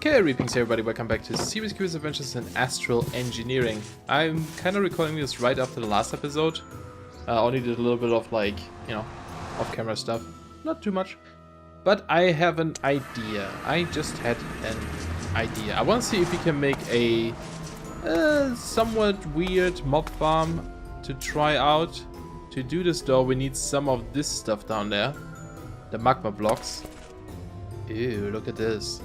Greetings everybody, welcome back to SeriousCreeper's Adventures in Astral Engineering. I'm kind of recording this right after the last episode. Only did a little bit of like, off-camera stuff. Not too much. But I have an idea. I just had an idea. I want to see if we can make a somewhat weird mob farm to try out. To do this though, we need some of this stuff down there. The magma blocks. Ew, look at this.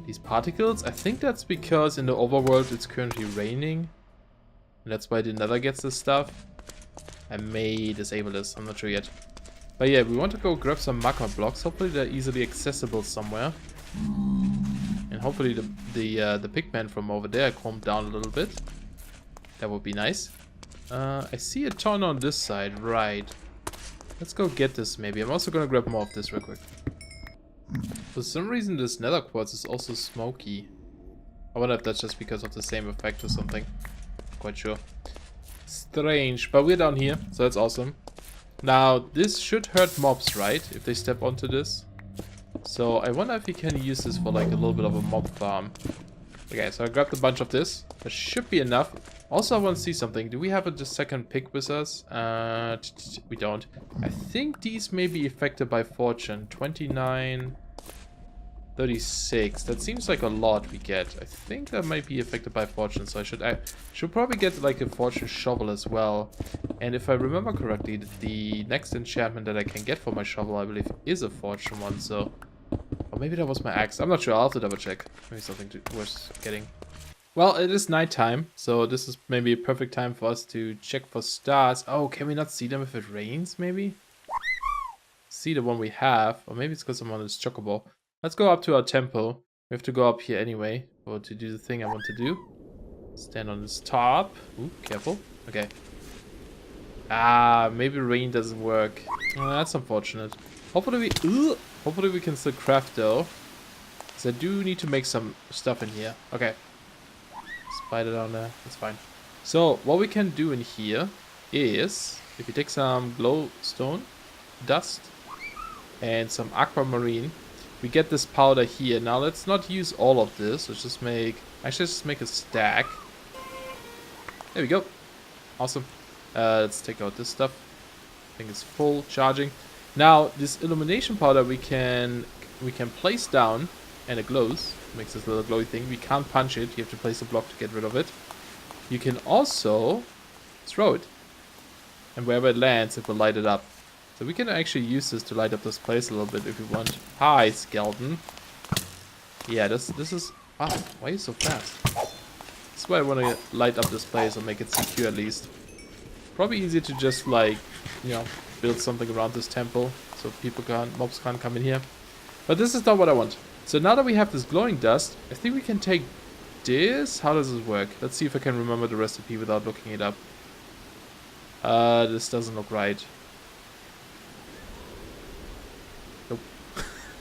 These particles, I think that's because in the overworld it's currently raining. And that's why the nether gets this stuff. I may disable this, I'm not sure yet. But yeah, we want to go grab some magma blocks. Hopefully they're easily accessible somewhere. And hopefully the pigman from over there calmed down a little bit. That would be nice. I see a ton on this side, right. Let's go get this maybe. I'm also gonna grab more of this real quick. For some reason this nether quartz is also smoky. I wonder if that's just because of the same effect or something. Quite sure. Strange, but we're down here, so that's awesome. Now this should hurt mobs, right? If they step onto this. So I wonder if we can use this for like a little bit of a mob farm. Okay, so I grabbed a bunch of this. That should be enough. Also I want to see something. Do we have a second pick with us? We don't. I think these may be affected by fortune. 29... 36. That seems like a lot we get. I think that might be affected by fortune, so I should probably get like a fortune shovel as well. And if I remember correctly, the next enchantment that I can get for my shovel, I believe, is a fortune one. So, or maybe that was my axe. I'm not sure. I'll have to double check. Maybe something worth getting. Well, it is nighttime, so this is maybe a perfect time for us to check for stars. Oh, can we not see them if it rains? Maybe. See the one we have, or maybe it's because I'm on this chocobo. Let's go up to our temple. We have to go up here anyway, or to do the thing I want to do. Stand on this top. Ooh, careful. Okay. Ah, maybe rain doesn't work. Oh, that's unfortunate. Hopefully we can still craft though. Because I do need to make some stuff in here. Okay. Spider down there. That's fine. So, what we can do in here is, if you take some glowstone, dust, and some aquamarine, we get this powder here. Now let's not use all of this. Let's just make... Actually, let's make a stack. There we go. Awesome. Let's take out this stuff. I think it's full charging. Now, this illumination powder we can place down, and it glows. Makes this little glowy thing. We can't punch it. You have to place a block to get rid of it. You can also throw it, and wherever it lands, it will light it up. So we can actually use this to light up this place a little bit if we want. Hi, skeleton. Yeah, this is... Wow, why are you so fast? This is why I want to light up this place or make it secure at least. Probably easier to just like, build something around this temple so mobs can't come in here. But this is not what I want. So now that we have this glowing dust, I think we can take this. How does this work? Let's see if I can remember the recipe without looking it up. This doesn't look right.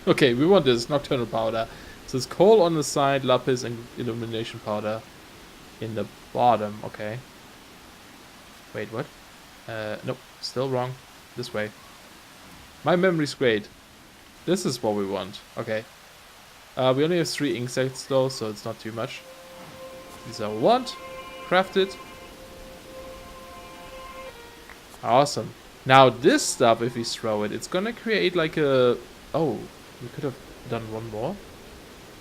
Okay, we want this nocturnal powder. So it's coal on the side, lapis, and illumination powder in the bottom. Okay. Wait, what? Nope, still wrong. This way. My memory's great. This is what we want. Okay. We only have 3 ink sets though, so it's not too much. These are what we want. Craft it. Awesome. Now this stuff, if we throw it, it's gonna create like a... Oh. We could have done one more.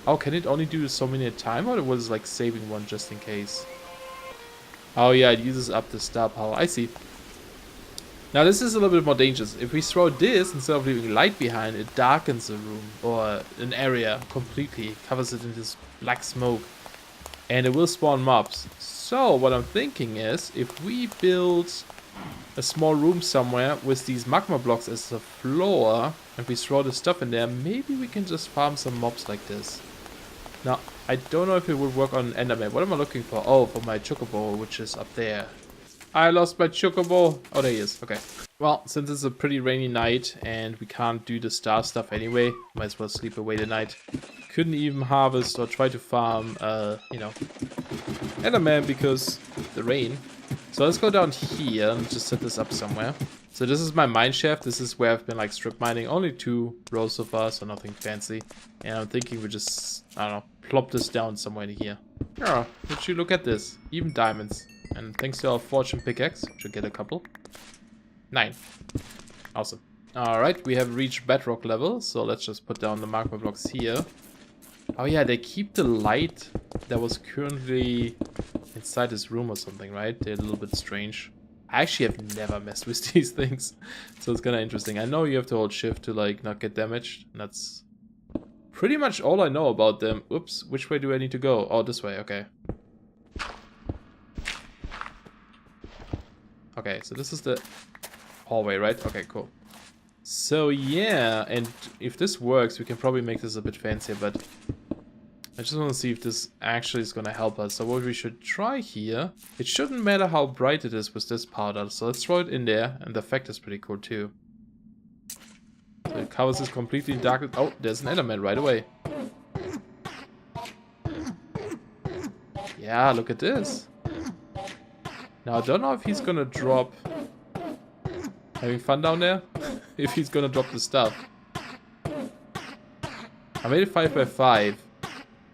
Oh, can it only do so many at a time, or was it like saving one just in case? Oh yeah, it uses up the star power. I see. Now this is a little bit more dangerous. If we throw this, instead of leaving light behind, it darkens a room or an area completely. Covers it in this black smoke. And it will spawn mobs. So what I'm thinking is, if we build a small room somewhere with these magma blocks as a floor, and we throw the stuff in there, maybe we can just farm some mobs like this. Now, I don't know if it would work on Enderman. What am I looking for? Oh, for my chocobo, which is up there. I lost my chocobo. Oh, there he is. Okay. Well, since it's a pretty rainy night and we can't do the star stuff anyway, might as well sleep away the night. Couldn't even harvest or try to farm, Enderman because of the rain. So let's go down here and just set this up somewhere. So this is my mine shaft. This is where I've been like strip mining. Only 2 rows so far, so nothing fancy. And I'm thinking we just, I don't know, plop this down somewhere in here. Oh, would you look at this? Even diamonds. And thanks to our fortune pickaxe, should get a couple. 9. Awesome. Alright, we have reached bedrock level, so let's just put down the magma blocks here. Oh yeah, they keep the light that was currently inside this room or something, right? They're a little bit strange. I actually have never messed with these things, so it's kind of interesting. I know you have to hold shift to like not get damaged, and that's pretty much all I know about them. Oops, which way do I need to go? Oh, this way, okay. Okay, so this is the hallway, right? Okay, cool. So yeah, and if this works, we can probably make this a bit fancier, but I just want to see if this actually is going to help us. So what we should try here, it shouldn't matter how bright it is with this powder, so let's throw it in there, and the effect is pretty cool too. So it covers this completely dark. Oh, there's an element right away. Yeah, look at this. Now I don't know if he's going to drop... Having fun down there? If he's gonna drop the stuff. I made it 5 by 5.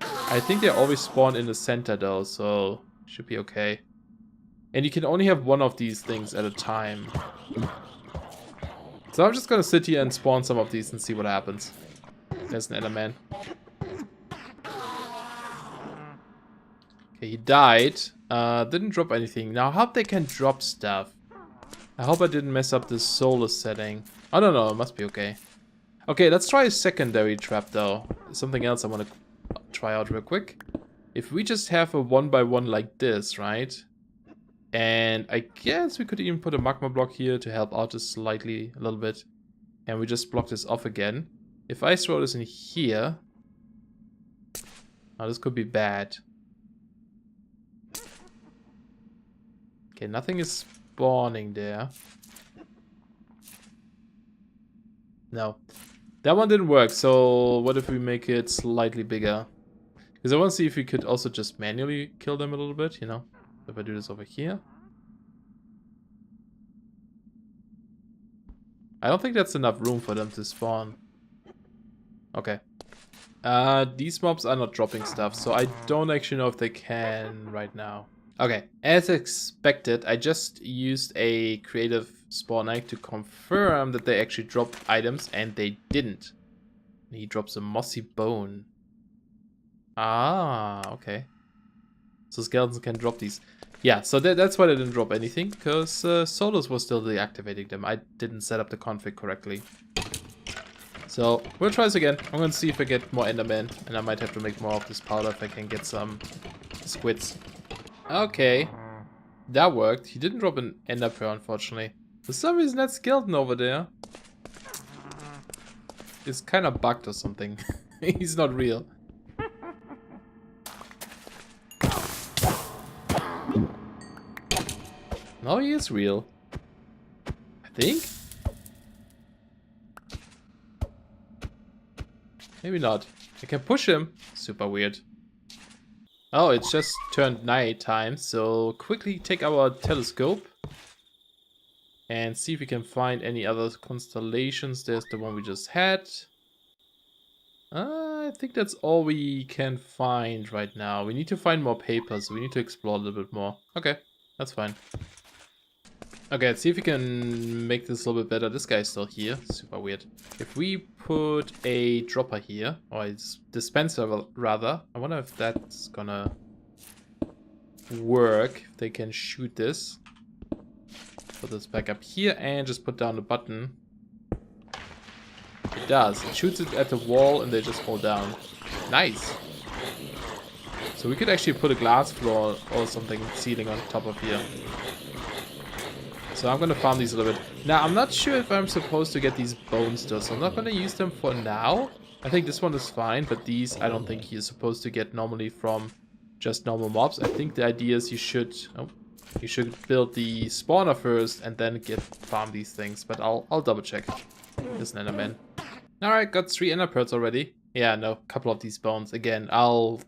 I think they always spawn in the center though, so should be okay. And you can only have one of these things at a time. So I'm just gonna sit here and spawn some of these and see what happens. There's an Enderman. Okay, he died. Didn't drop anything. Now I hope they can drop stuff. I hope I didn't mess up the solar setting. I don't know, it must be okay. Okay, let's try a secondary trap though. Something else I want to try out real quick. If we just have a 1 by 1 like this, right? And I guess we could even put a magma block here to help out this slightly a little bit. And we just block this off again. If I throw this in here... Now this could be bad. Okay, nothing is spawning there. No. That one didn't work, so what if we make it slightly bigger? Because I want to see if we could also just manually kill them a little bit, you know? If I do this over here. I don't think that's enough room for them to spawn. Okay. These mobs are not dropping stuff, so I don't actually know if they can right now. Okay, as expected, I just used a creative spawn egg to confirm that they actually dropped items, and they didn't. He drops a mossy bone. Ah, okay. So skeletons can drop these. Yeah, so that's why they didn't drop anything, because Solus was still deactivating them. I didn't set up the config correctly. So, we'll try this again. I'm going to see if I get more Enderman, and I might have to make more of this powder if I can get some squids. Okay, that worked. He didn't drop an ender pearl, unfortunately. For some reason, that skeleton over there is kind of bugged or something. He's not real. No, he is real. I think? Maybe not. I can push him. Super weird. Oh, it's just turned night time, so quickly take our telescope and see if we can find any other constellations. There's the one we just had. I think that's all we can find right now. We need to find more papers, so we need to explore a little bit more. Okay, that's fine. Okay, let's see if we can make this a little bit better. This guy's still here. Super weird. If we put a dropper here, or a dispenser rather, I wonder if that's gonna work. If they can shoot this. Put this back up here and just put down the button. It does. It shoots it at the wall and they just fall down. Nice. So we could actually put a glass floor or something ceiling on top of here. So I'm going to farm these a little bit. Now, I'm not sure if I'm supposed to get these bones though, so I'm not going to use them for now. I think this one is fine, but these I don't think you're supposed to get normally from just normal mobs. I think the idea is you should build the spawner first and then farm these things, but I'll double check. There's an enderman. Alright, got 3 ender pearls already. Yeah, no, a couple of these bones. Again, I'll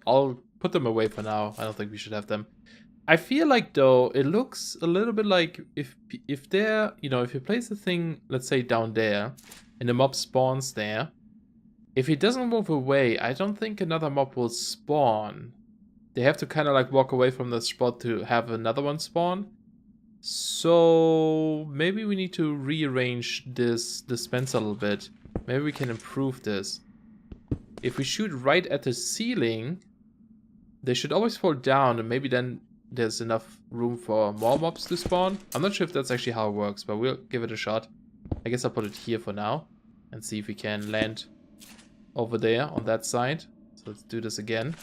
put them away for now. I don't think we should have them. I feel like though it looks a little bit like if they're, you know, if you place the thing, let's say down there, and the mob spawns there, if he doesn't move away, I don't think another mob will spawn. They have to kind of like walk away from the spot to have another one spawn. So maybe we need to rearrange this dispenser a little bit. Maybe we can improve this. If we shoot right at the ceiling, they should always fall down, and maybe then there's enough room for more mobs to spawn. I'm not sure if that's actually how it works, but we'll give it a shot. I guess I'll put it here for now and see if we can land over there on that side. So let's do this again.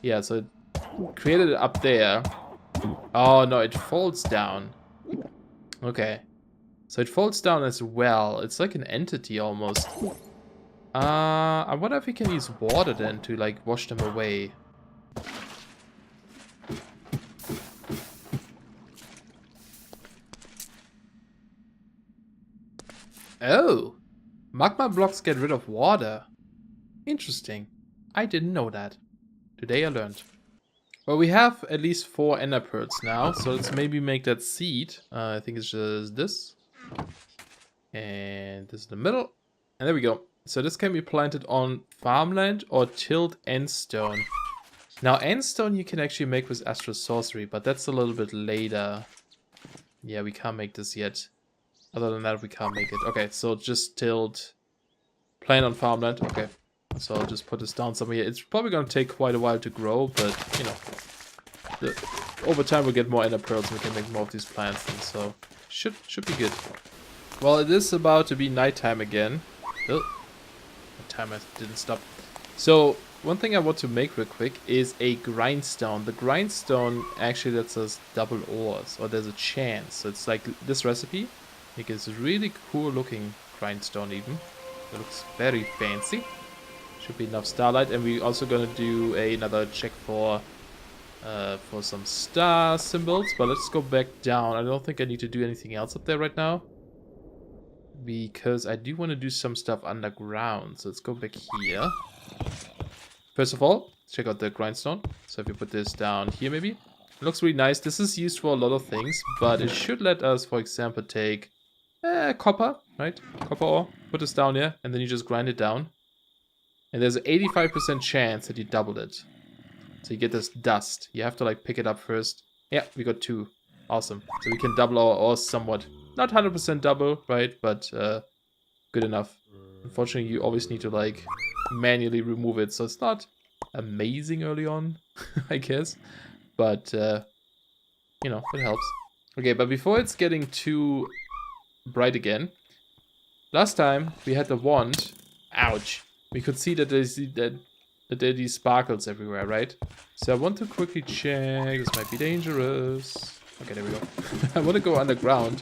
Yeah, so it created it up there. Oh no, it folds down. Okay. So it folds down as well. It's like an entity almost. I wonder if we can use water then to like wash them away. Oh, magma blocks get rid of water. Interesting. I didn't know that. Today I learned. Well, we have at least 4 ender pearls now, so let's maybe make that seed. I think it's just this. And this is the middle. And there we go. So this can be planted on farmland or tilled endstone. Now endstone you can actually make with Astral Sorcery, but that's a little bit later. Yeah, we can't make this yet. Other than that, we can't make it. Okay, so just tilled, plant on farmland. Okay, so I'll just put this down somewhere. It's probably going to take quite a while to grow, but, you know, over time we'll get more ender pearls and we can make more of these plants. And so, should be good. Well, it is about to be nighttime again. Oh, the timer didn't stop. So, one thing I want to make real quick is a grindstone. The grindstone actually lets us double ores, or there's a chance. So it's like this recipe. I think it's a really cool looking grindstone even. It looks very fancy. Should be enough starlight, and we're also gonna do another check for some star symbols. But let's go back down. I don't think I need to do anything else up there right now, because I do want to do some stuff underground. So let's go back here. First of all, check out the grindstone. So if you put this down here maybe. It looks really nice. This is used for a lot of things, but it should let us, for example, take copper, right? Copper ore. Put this down here, and then you just grind it down. And there's an 85% chance that you double it. So you get this dust. You have to like pick it up first. Yeah, we got 2. Awesome. So we can double our ores somewhat. Not 100% double, right? But good enough. Unfortunately, you always need to like manually remove it. So it's not amazing early on, I guess. But, you know, it helps. Okay, but before it's getting too bright again, last time we had the wand. Ouch. We could see that there are these sparkles everywhere, right? So I want to quickly check. This might be dangerous. Okay, there we go. I want to go underground.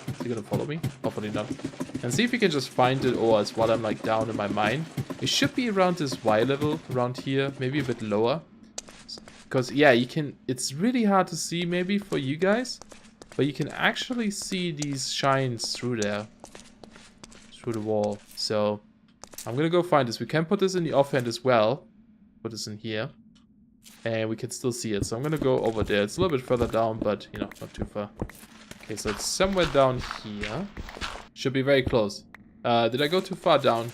Is he gonna follow me? Hopefully not. And see if we can just find it ores while I'm like down in my mine. It should be around this Y level, around here, maybe a bit lower. Because, yeah, you can... It's really hard to see, maybe, for you guys. But you can actually see these shines through there. Through the wall. So, I'm gonna go find this. We can put this in the offhand as well. Put this in here. And we can still see it. So, I'm gonna go over there. It's a little bit further down, but, you know, not too far. Okay, so it's somewhere down here. Should be very close. Did I go too far down?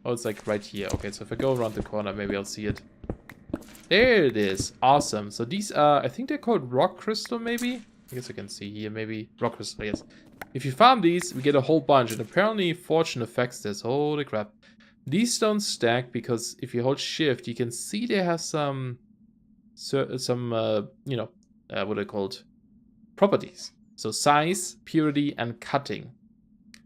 Oh, it's like right here. Okay, so if I go around the corner, maybe I'll see it. There it is. Awesome. So these are, I think they're called rock crystal, maybe? I guess I can see here, maybe. Rock crystal, yes. If you farm these, we get a whole bunch. And apparently fortune affects this. Holy crap. These don't stack because if you hold shift, you can see they have some you know, what are they called? Properties. So size, purity, and cutting.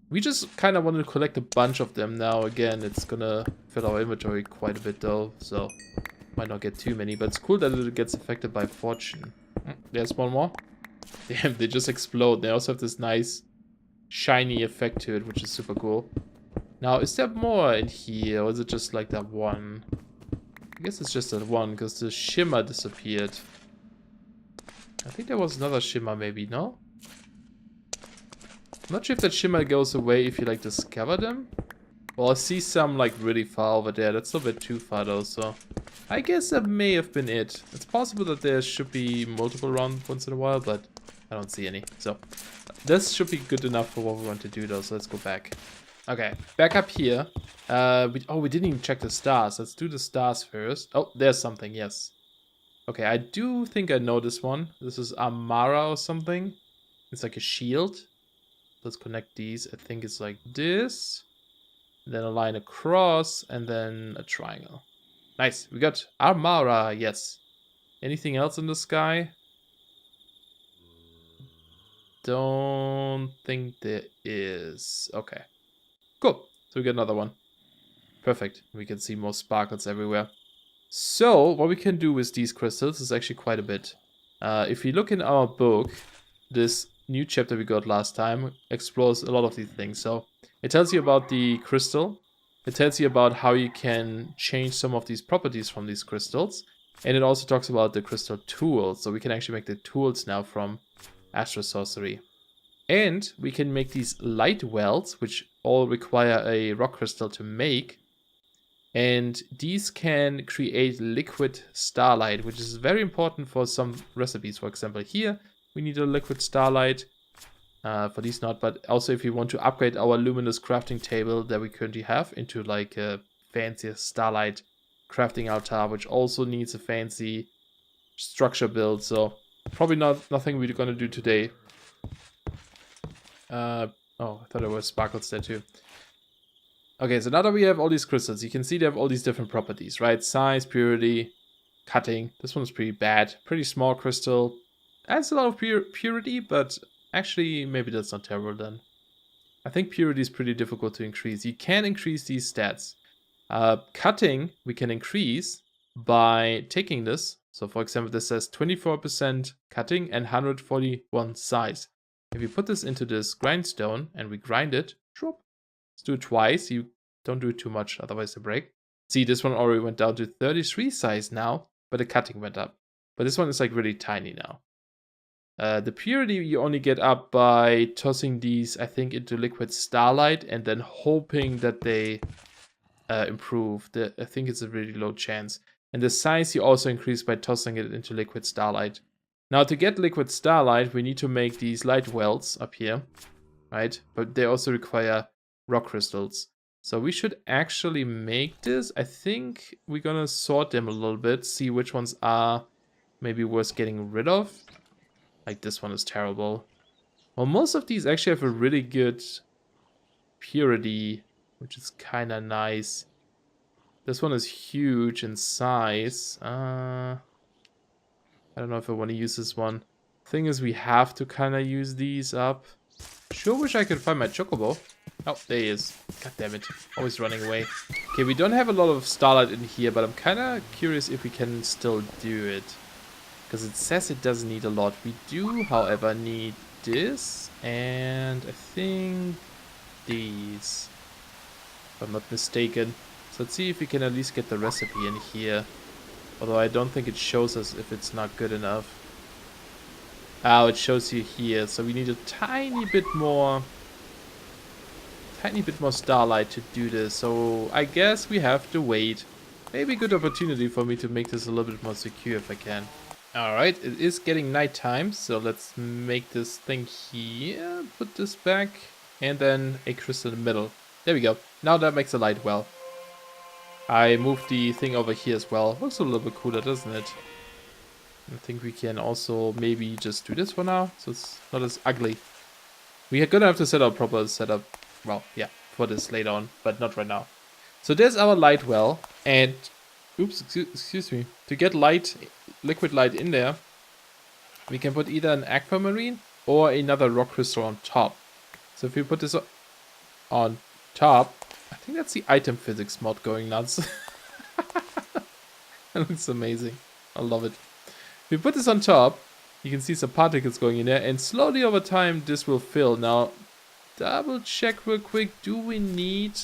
We just kind of want to collect a bunch of them now. Again, it's gonna fill our inventory quite a bit though, so might not get too many. But it's cool that it gets affected by fortune. There's one more. Damn, they just explode. They also have this nice shiny effect to it, which is super cool. Now, is there more in here, or is it just like that one? I guess it's just that one, because the shimmer disappeared. I think there was another shimmer, maybe, no? I'm not sure if that shimmer goes away if you, like, discover them. Well, I see some, like, really far over there. That's a bit too far, though, so... I guess that may have been it. It's possible that there should be multiple around once in a while, but I don't see any. So this should be good enough for what we want to do though, so let's go back. Okay, back up here. We didn't even check the stars. Let's do the stars first. Oh, there's something, yes. Okay, I do think I know this one. This is Amara or something. It's like a shield. Let's connect these. I think it's like this. Then a line across, and then a triangle. Nice, we got Amara, yes. Anything else in the sky? Don't think there is. Okay, cool. So we get another one. Perfect. We can see more sparkles everywhere. So what we can do with these crystals is actually quite a bit. If you look in our book, this new chapter we got last time explores a lot of these things. So it tells you about the crystal. It tells you about how you can change some of these properties from these crystals. And it also talks about the crystal tools. So we can actually make the tools now from Astral Sorcery. And we can make these light wells, which all require a rock crystal to make. And these can create liquid starlight, which is very important for some recipes. For example, here we need a liquid starlight. For these not, but also if you want to upgrade our luminous crafting table that we currently have into like a fancier starlight crafting altar, which also needs a fancy structure build. So probably nothing we're gonna do today. Oh, I thought there were sparkles there too. Okay, so now that we have all these crystals, you can see they have all these different properties, right? Size, purity, cutting. This one's pretty bad. Pretty small crystal. Adds a lot of purity, but actually maybe that's not terrible then. I think purity is pretty difficult to increase. You can increase these stats. Cutting, we can increase by taking this. So for example, this says 24% cutting and 141 size. If you put this into this grindstone and we grind it, drop. Let's do it twice. You don't do it too much, otherwise they break. See, this one already went down to 33 size now, but the cutting went up. But this one is like really tiny now. The purity you only get up by tossing these, I think, into liquid starlight and then hoping that they improve. I think it's a really low chance. And the size you also increase by tossing it into liquid starlight. Now to get liquid starlight, we need to make these light wells up here, right? But they also require rock crystals. So we should actually make this. I think we're gonna sort them a little bit, see which ones are maybe worth getting rid of. Like this one is terrible. Well, most of these actually have a really good purity, which is kind of nice. This one is huge in size. I don't know if I want to use this one. Thing is, we have to kind of use these up. Sure wish I could find my chocobo. Oh, there he is. God damn it. Always running away. Okay, we don't have a lot of starlight in here, but I'm kind of curious if we can still do it. Because it says it doesn't need a lot. We do, however, need this. And I think these. If I'm not mistaken. So let's see if we can at least get the recipe in here. Although I don't think it shows us if it's not good enough. Oh, it shows you here. So we need a tiny bit more starlight to do this. So I guess we have to wait. Maybe a good opportunity for me to make this a little bit more secure if I can. Alright, it is getting nighttime, so let's make this thing here, put this back, and then a crystal in the middle. There we go. Now that makes a light well. I moved the thing over here as well. Looks a little bit cooler, doesn't it? I think we can also maybe just do this for now, so it's not as ugly. We are gonna have to set up a proper setup, well, yeah, for this later on, but not right now. So there's our light well, and oops, excuse me. To get liquid light in there, we can put either an aquamarine or another rock crystal on top. So if we put this on top, I think that's the item physics mod going nuts. That looks amazing. I love it. If we put this on top, you can see some particles going in there, and slowly over time this will fill. Now, double check real quick. Do we need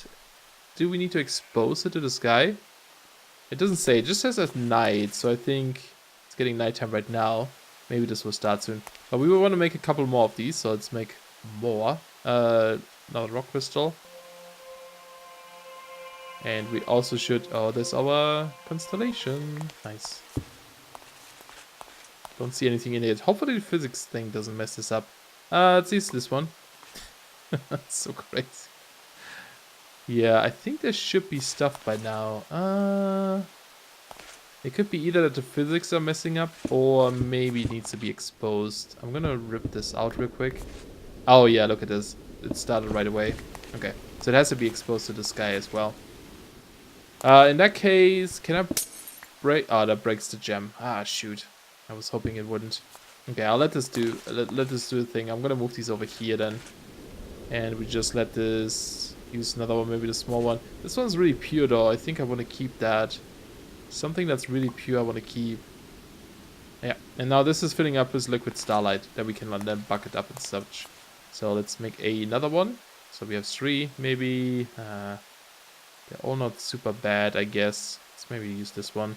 to expose it to the sky? It doesn't say, it just says at night, so I think it's getting nighttime right now. Maybe this will start soon. But we will want to make a couple more of these, so let's make more. Another rock crystal. And we also should... Oh, there's our constellation. Nice. Don't see anything in it. Hopefully the physics thing doesn't mess this up. Let's use this one. That's so crazy. Yeah, I think there should be stuff by now. It could be either that the physics are messing up or maybe it needs to be exposed. I'm gonna rip this out real quick. Oh yeah, look at this. It started right away. Okay, so it has to be exposed to the sky as well. In that case, can I break... Oh, that breaks the gem. Ah, shoot. I was hoping it wouldn't. Okay, I'll let this do... Let this do the thing. I'm gonna move these over here then. And we just let this... Use another one, maybe the small one. This one's really pure though. I think I want to keep that. Something that's really pure I want to keep. Yeah, and now this is filling up with liquid starlight that we can then bucket up and such. So let's make another one. So we have 3, maybe. They're all not super bad, I guess. Let's maybe use this one.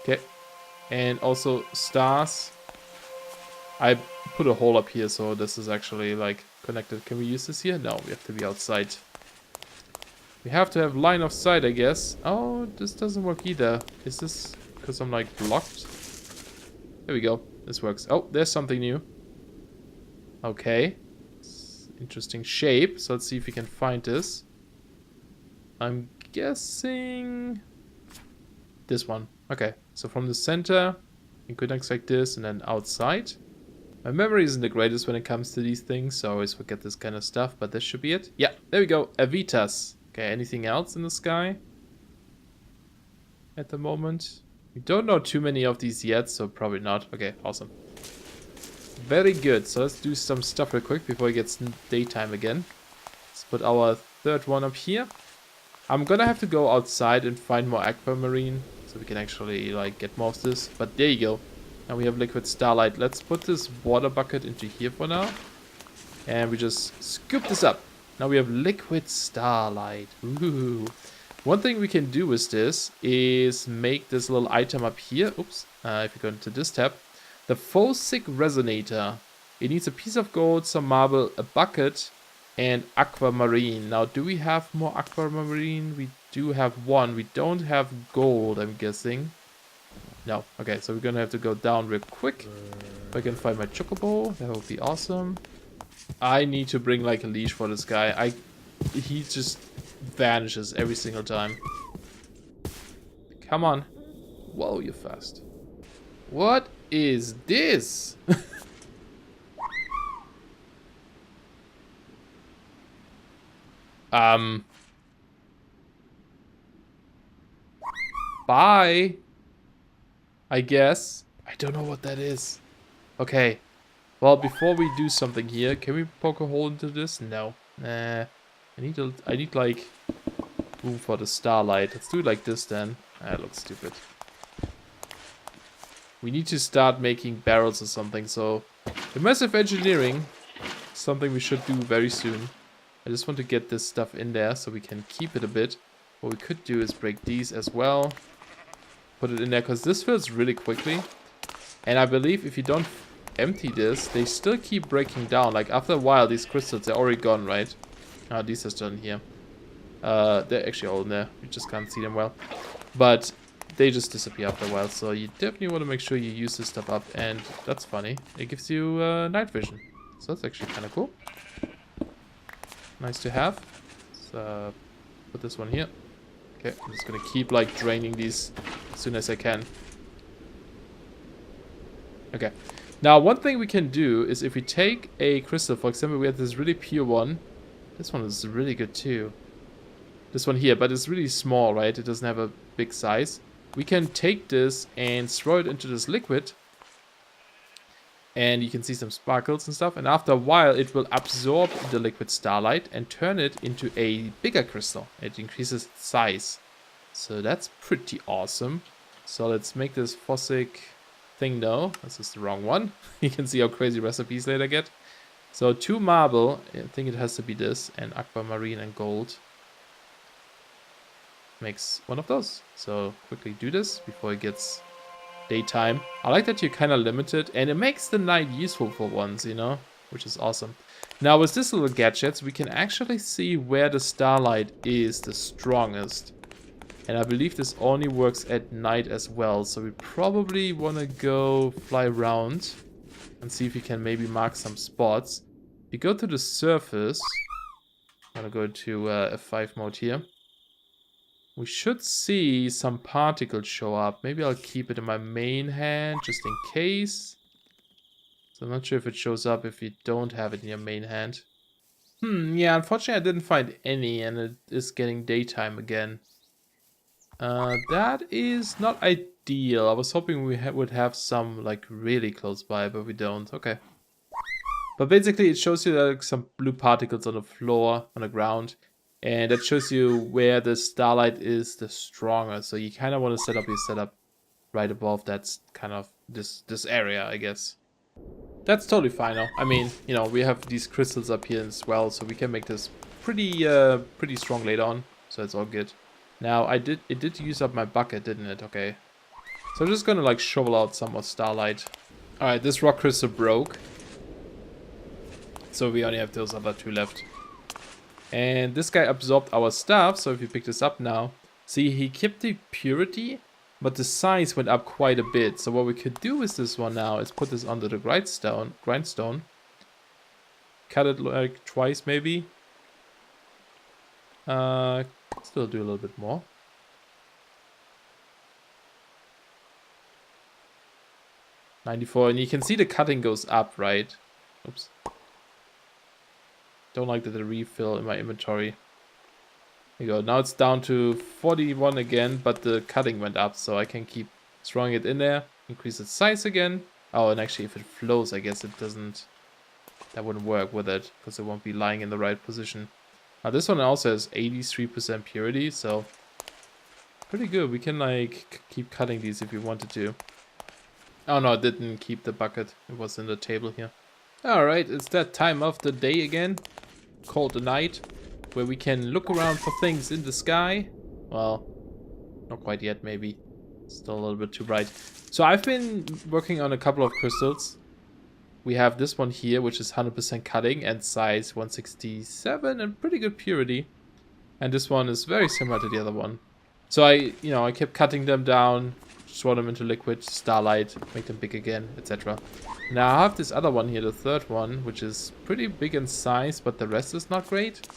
Okay. And also stars. I put a hole up here, so this is actually like connected. Can we use this here? No, we have to be outside. We have to have line of sight, I guess. Oh, this doesn't work either. Is this because I'm like blocked? There we go. This works. Oh, there's something new. Okay. Interesting shape. So let's see if we can find this. I'm guessing this one. Okay. So from the center, it connects like this and then outside. My memory isn't the greatest when it comes to these things, so I always forget this kind of stuff, but this should be it. Yeah, there we go. Avitas. Okay, anything else in the sky at the moment? We don't know too many of these yet, so probably not. Okay, awesome. Very good. So let's do some stuff real quick before it gets daytime again. Let's put our 3rd one up here. I'm gonna have to go outside and find more aquamarine so we can actually like get more of this. But there you go. Now we have liquid starlight. Let's put this water bucket into here for now. And we just scoop this up. Now we have liquid starlight. Ooh. One thing we can do with this is make this little item up here. Oops. If you go into this tab. The Phosic Resonator. It needs a piece of gold, some marble, a bucket, and aquamarine. Now, do we have more aquamarine? We do have 1. We don't have gold, I'm guessing. No. Okay, so we're gonna have to go down real quick. If I can find my chocobo, that would be awesome. I need to bring like a leash for this guy. He just vanishes every single time. Come on. Whoa, you're fast. What is this? Bye. I guess. I don't know what that is. Okay. Well, before we do something here, can we poke a hole into this? No. Nah. I need like room for the starlight. Let's do it like this then. That looks stupid. We need to start making barrels or something. So, immersive engineering is something we should do very soon. I just want to get this stuff in there so we can keep it a bit. What we could do is break these as well. Put it in there because this fills really quickly. And I believe if you don't empty this, they still keep breaking down. Like after a while, these crystals, they're already gone, right? Ah, these are still in here. They're actually all in there. You just can't see them well. But they just disappear after a while. So you definitely want to make sure you use this stuff up. And that's funny. It gives you night vision. So that's actually kind of cool. Nice to have. So put this one here. Okay, I'm just going to keep like draining these as soon as I can. Okay. Now, one thing we can do is if we take a crystal, for example, we have this really pure one. This one is really good too. This one here, but it's really small, right? It doesn't have a big size. We can take this and throw it into this liquid. And you can see some sparkles and stuff. And after a while, it will absorb the liquid starlight and turn it into a bigger crystal. It increases its size. So that's pretty awesome. So let's make this Phosic thing though. This is the wrong one. You can see how crazy recipes later get. So 2 marble, I think it has to be this, and aquamarine and gold. Makes one of those. So quickly do this before it gets daytime. I like that you're kind of limited, and it makes the night useful for once, you know, which is awesome. Now with this little gadgets, we can actually see where the starlight is the strongest. And I believe this only works at night as well. So we probably want to go fly around and see if we can maybe mark some spots. If you go to the surface, I'm going to go to F5 mode here. We should see some particles show up. Maybe I'll keep it in my main hand just in case. So I'm not sure if it shows up if you don't have it in your main hand. Yeah, unfortunately I didn't find any and it is getting daytime again. That is not ideal. I was hoping we would have some like really close by, but we don't. Okay. But basically it shows you like some blue particles on the floor, on the ground. And that shows you where the starlight is the stronger. So you kind of want to set up your setup right above that's kind of this area, I guess. That's totally fine now. I mean, you know, we have these crystals up here as well, so we can make this pretty strong later on. So it's all good. Now, it did use up my bucket, didn't it? Okay. So I'm just gonna like shovel out some more starlight. Alright, this rock crystal broke. So we only have those other two left. And this guy absorbed our stuff, so if you pick this up now, see, he kept the purity, but the size went up quite a bit. So what we could do with this one now is put this under the grindstone. Cut it like twice maybe. Still do a little bit more. $94, and you can see the cutting goes up, right? Oops. Don't like the refill in my inventory. There you go. Now it's down to 41 again, but the cutting went up, so I can keep throwing it in there. Increase its size again. Oh, and actually if it flows, I guess it doesn't... That wouldn't work with it, because it won't be lying in the right position. Now this one also has 83% purity, so... Pretty good. We can like keep cutting these if we wanted to. Oh no, it didn't keep the bucket. It was in the table here. Alright, it's that time of the day again. Called the night. Where we can look around for things in the sky. Well, not quite yet maybe. Still a little bit too bright. So I've been working on a couple of crystals. We have this one here, which is 100% cutting and size 167 and pretty good purity. And this one is very similar to the other one. So I kept cutting them down, throw them into liquid, starlight, make them big again, etc. Now I have this other one here, the third one, which is pretty big in size, but the rest is not great.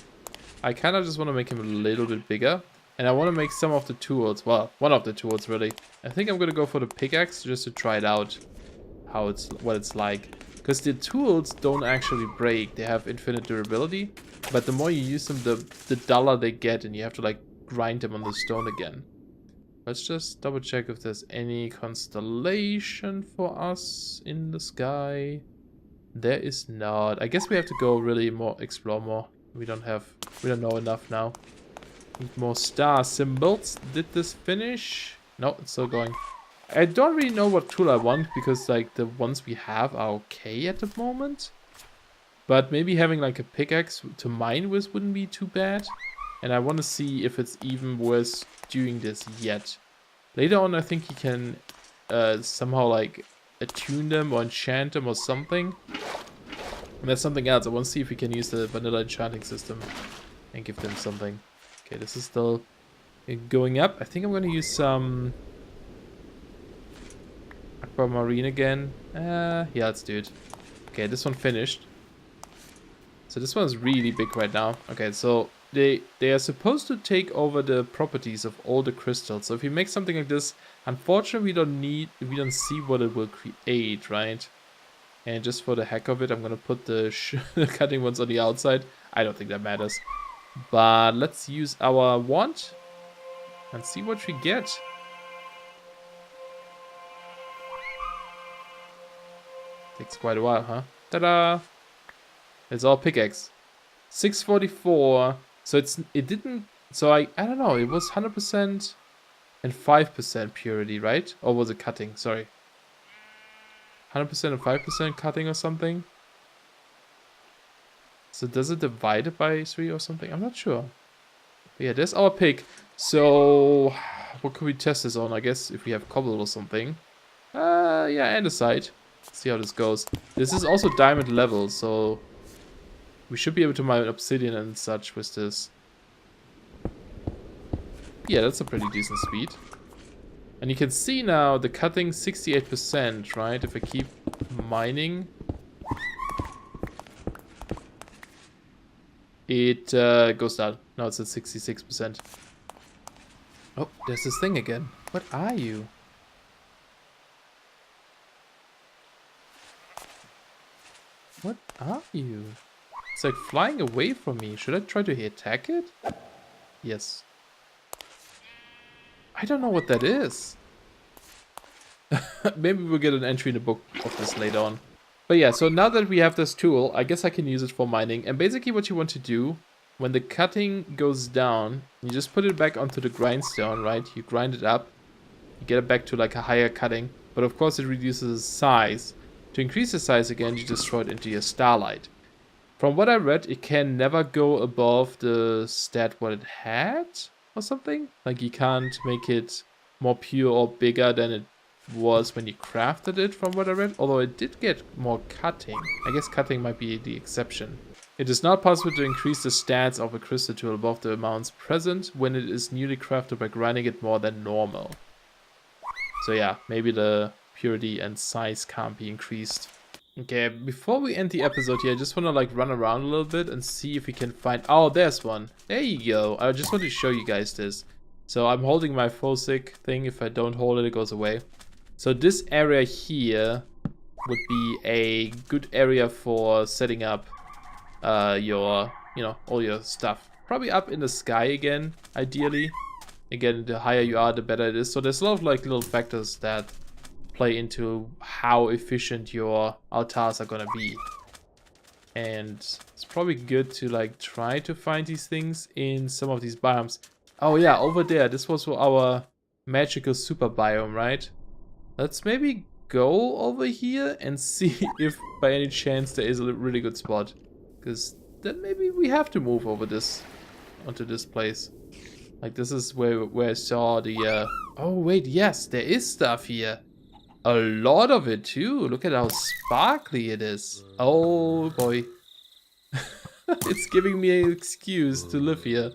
I kind of just want to make him a little bit bigger. And I want to make some of the tools, well, one of the tools really. I think I'm going to go for the pickaxe just to try it out, what it's like. Because the tools don't actually break, they have infinite durability. But the more you use them, the duller they get, and you have to like grind them on the stone again. Let's just double check if there's any constellation for us in the sky. There is not. I guess we have to go really explore more. We don't know enough now. Need more star symbols. Did this finish? No, it's still going. I don't really know what tool I want because like the ones we have are okay at the moment. But maybe having like a pickaxe to mine with wouldn't be too bad. And I want to see if it's even worth doing this yet. Later on I think you can somehow like attune them or enchant them or something. And that's something else. I want to see if we can use the vanilla enchanting system and give them something. Okay, this is still going up. I think I'm going to use some aquamarine again. Yeah, let's do it. Okay, this one finished. So this one's really big right now. Okay, so they are supposed to take over the properties of all the crystals. So if you make something like this, unfortunately we don't see what it will create, right? And just for the heck of it, I'm gonna put the cutting ones on the outside. I don't think that matters. But let's use our wand and see what we get. Takes quite a while, huh? Ta-da! It's all pickaxe. 644. So it didn't. So I don't know. It was 100% and 5% purity, right? Or was it cutting? Sorry. 100% and 5% cutting or something. So does it divide it by 3 or something? I'm not sure. But yeah, there's our pick. So what can we test this on? I guess if we have cobble or something. Yeah, andesite. See how this goes. This is also diamond level, so We should be able to mine obsidian and such with this. Yeah, that's a pretty decent speed. And you can see now the cutting 68%, right? If I keep mining, it goes down. Now it's at 66%. Oh, there's this thing again. What are you? What are you? It's like flying away from me. Should I try to attack it? Yes. I don't know what that is. Maybe we'll get an entry in the book of this later on. But yeah, so now that we have this tool, I guess I can use it for mining. And basically what you want to do, when the cutting goes down, you just put it back onto the grindstone, right? You grind it up, you get it back to like a higher cutting. But of course it reduces the size. To increase the size again, you just throw it into your starlight. From what I read, it can never go above the stat what it had or something. Like you can't make it more pure or bigger than it was when you crafted it, from what I read. Although it did get more cutting. I guess cutting might be the exception. It is not possible to increase the stats of a crystal tool above the amounts present when it is newly crafted by grinding it more than normal. So yeah, maybe the purity and size can't be increased. Okay, before we end the episode here, I just want to like run around a little bit and see if we can find... Oh, there's one. There you go. I just want to show you guys this. So I'm holding my Vazkii thing. If I don't hold it, it goes away. So this area here would be a good area for setting up your, all your stuff. Probably up in the sky again, ideally. Again, the higher you are, the better it is. So there's a lot of like little factors that play into how efficient your altars are gonna be. And it's probably good to like try to find these things in some of these biomes. Oh yeah, over there, this was our magical super biome, right? Let's maybe go over here and see if by any chance there is a really good spot. Because then maybe we have to move over this, onto this place. Like this is where I saw the... Oh wait, yes, there is stuff here. A lot of it too. Look at how sparkly it is. Oh boy. It's giving me an excuse to live here.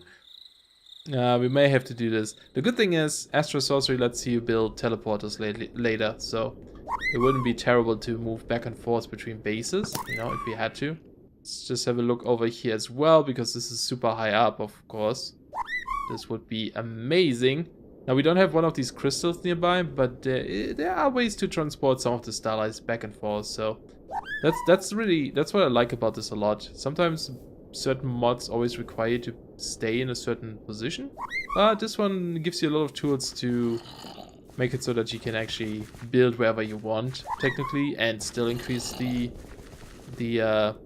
We may have to do this. The good thing is Astral Sorcery lets you build teleporters later. So it wouldn't be terrible to move back and forth between bases, if we had to. Let's just have a look over here as well, because this is super high up, of course. This would be amazing. Now we don't have one of these crystals nearby, but there are ways to transport some of the starlights back and forth. So that's what I like about this a lot. Sometimes certain mods always require you to stay in a certain position, but this one gives you a lot of tools to make it so that you can actually build wherever you want, technically, and still increase the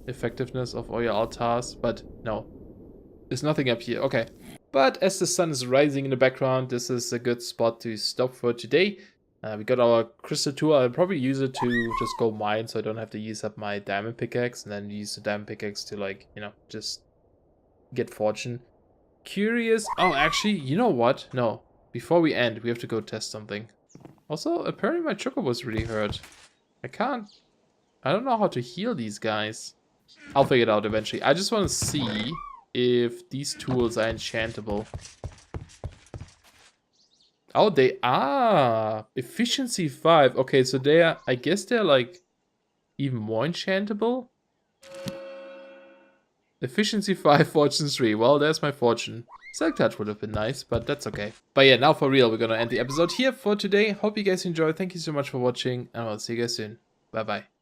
effectiveness of all your altars. But no, there's nothing up here. Okay. But as the sun is rising in the background, this is a good spot to stop for today. We got our crystal tool. I'll probably use it to just go mine, so I don't have to use up my diamond pickaxe, and then use the diamond pickaxe to like, just get fortune. Curious. Oh, actually, you know what? No. Before we end, we have to go test something. Also, apparently my choco was really hurt. I don't know how to heal these guys. I'll figure it out eventually. I just want to see if these tools are enchantable. Oh, they are! Efficiency 5. Okay, so I guess they're like even more enchantable. Efficiency 5, fortune 3. Well, there's my fortune. Silk touch would have been nice, but that's okay. But yeah, now for real, we're gonna end the episode here for today. Hope you guys enjoyed. Thank you so much for watching, and I'll see you guys soon. Bye bye.